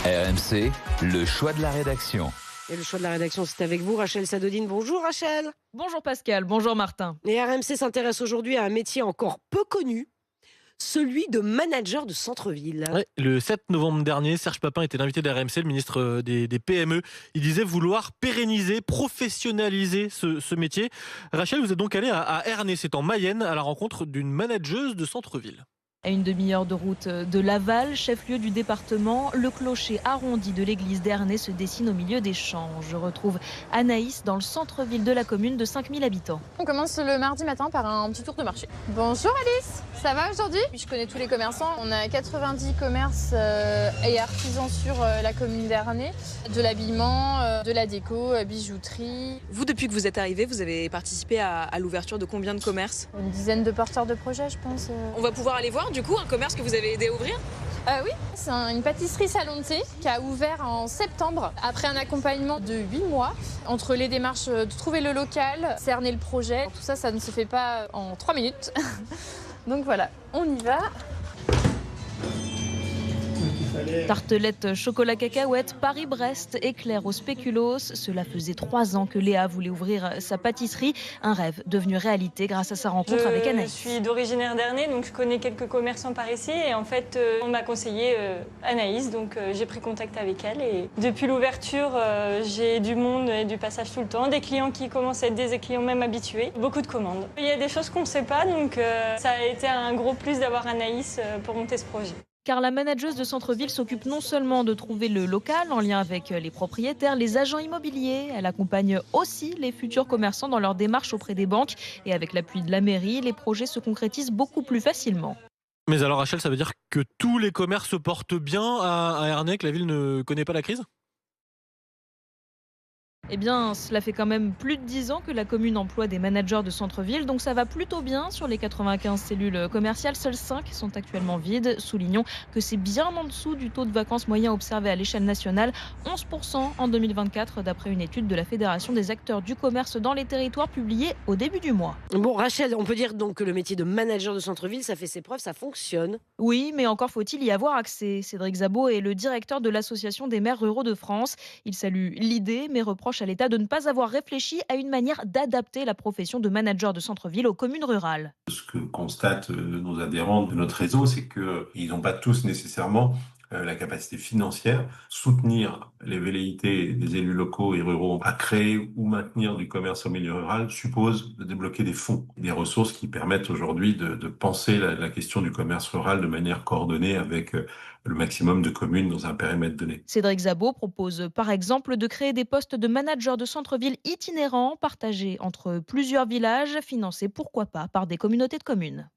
RMC, le choix de la rédaction. Et le choix de la rédaction, c'est avec vous, Rachel Sadodine. Bonjour Rachel. Bonjour Pascal, bonjour Martin. Et RMC s'intéresse aujourd'hui à un métier encore peu connu, celui de manager de centre-ville. Ouais, le 7 novembre dernier, Serge Papin était l'invité de RMC, le ministre des PME. Il disait vouloir pérenniser, professionnaliser ce métier. Rachel, vous êtes donc allée à Ernée, c'est en Mayenne, à la rencontre d'une manageuse de centre-ville. À une demi-heure de route de Laval, chef-lieu du département, le clocher arrondi de l'église d'Ernée se dessine au milieu des champs. Je retrouve Anaïs dans le centre-ville de la commune de 5000 habitants. On commence le mardi matin par un petit tour de marché. Bonjour Alice, ça va aujourd'hui? Je connais tous les commerçants. On a 90 commerces et artisans sur la commune d'Ernée. De l'habillement, de la déco, bijouterie. Vous, depuis que vous êtes arrivé, vous avez participé à l'ouverture de combien de commerces? Une dizaine de porteurs de projets, je pense. On va pouvoir aller voir du coup un commerce que vous avez aidé à ouvrir? Oui, c'est une pâtisserie salon de thé qui a ouvert en septembre après un accompagnement de 8 mois entre les démarches de trouver le local, cerner le projet. Tout ça, ça ne se fait pas en 3 minutes. Donc voilà, on y va. Tartelette, chocolat cacahuète, Paris-Brest, éclair au spéculoos. Cela faisait 3 ans que Léa voulait ouvrir sa pâtisserie. Un rêve devenu réalité grâce à sa rencontre avec Anaïs. Je suis d'origine d'Ernée, donc je connais quelques commerçants par ici. Et en fait, on m'a conseillé Anaïs, donc j'ai pris contact avec elle. Et depuis l'ouverture, j'ai du monde et du passage tout le temps. Des clients qui commencent à être des clients même habitués. Beaucoup de commandes. Il y a des choses qu'on ne sait pas, donc ça a été un gros plus d'avoir Anaïs pour monter ce projet. Car la manageuse de centre-ville s'occupe non seulement de trouver le local en lien avec les propriétaires, les agents immobiliers, elle accompagne aussi les futurs commerçants dans leur démarche auprès des banques. Et avec l'appui de la mairie, les projets se concrétisent beaucoup plus facilement. Mais alors Rachel, ça veut dire que tous les commerces se portent bien à Ernée, que la ville ne connaît pas la crise ? Eh bien, cela fait quand même plus de 10 ans que la commune emploie des managers de centre-ville, donc ça va plutôt bien. Sur les 95 cellules commerciales, seules 5 sont actuellement vides. Soulignons que c'est bien en dessous du taux de vacances moyen observé à l'échelle nationale, 11% en 2024, d'après une étude de la Fédération des acteurs du commerce dans les territoires publiée au début du mois. Bon, Rachel, on peut dire donc que le métier de manager de centre-ville, ça fait ses preuves, ça fonctionne. Oui, mais encore faut-il y avoir accès. Cédric Zabot est le directeur de l'Association des maires ruraux de France. Il salue l'idée, mais reproche à l'État de ne pas avoir réfléchi à une manière d'adapter la profession de manager de centre-ville aux communes rurales. Ce que constatent nos adhérents de notre réseau, c'est qu'ils n'ont pas tous nécessairement la capacité financière, soutenir les velléités des élus locaux et ruraux à créer ou maintenir du commerce au milieu rural suppose de débloquer des fonds, des ressources qui permettent aujourd'hui de penser la question du commerce rural de manière coordonnée avec le maximum de communes dans un périmètre donné. Cédric Zabot propose par exemple de créer des postes de manager de centre-ville itinérants, partagés entre plusieurs villages, financés pourquoi pas par des communautés de communes.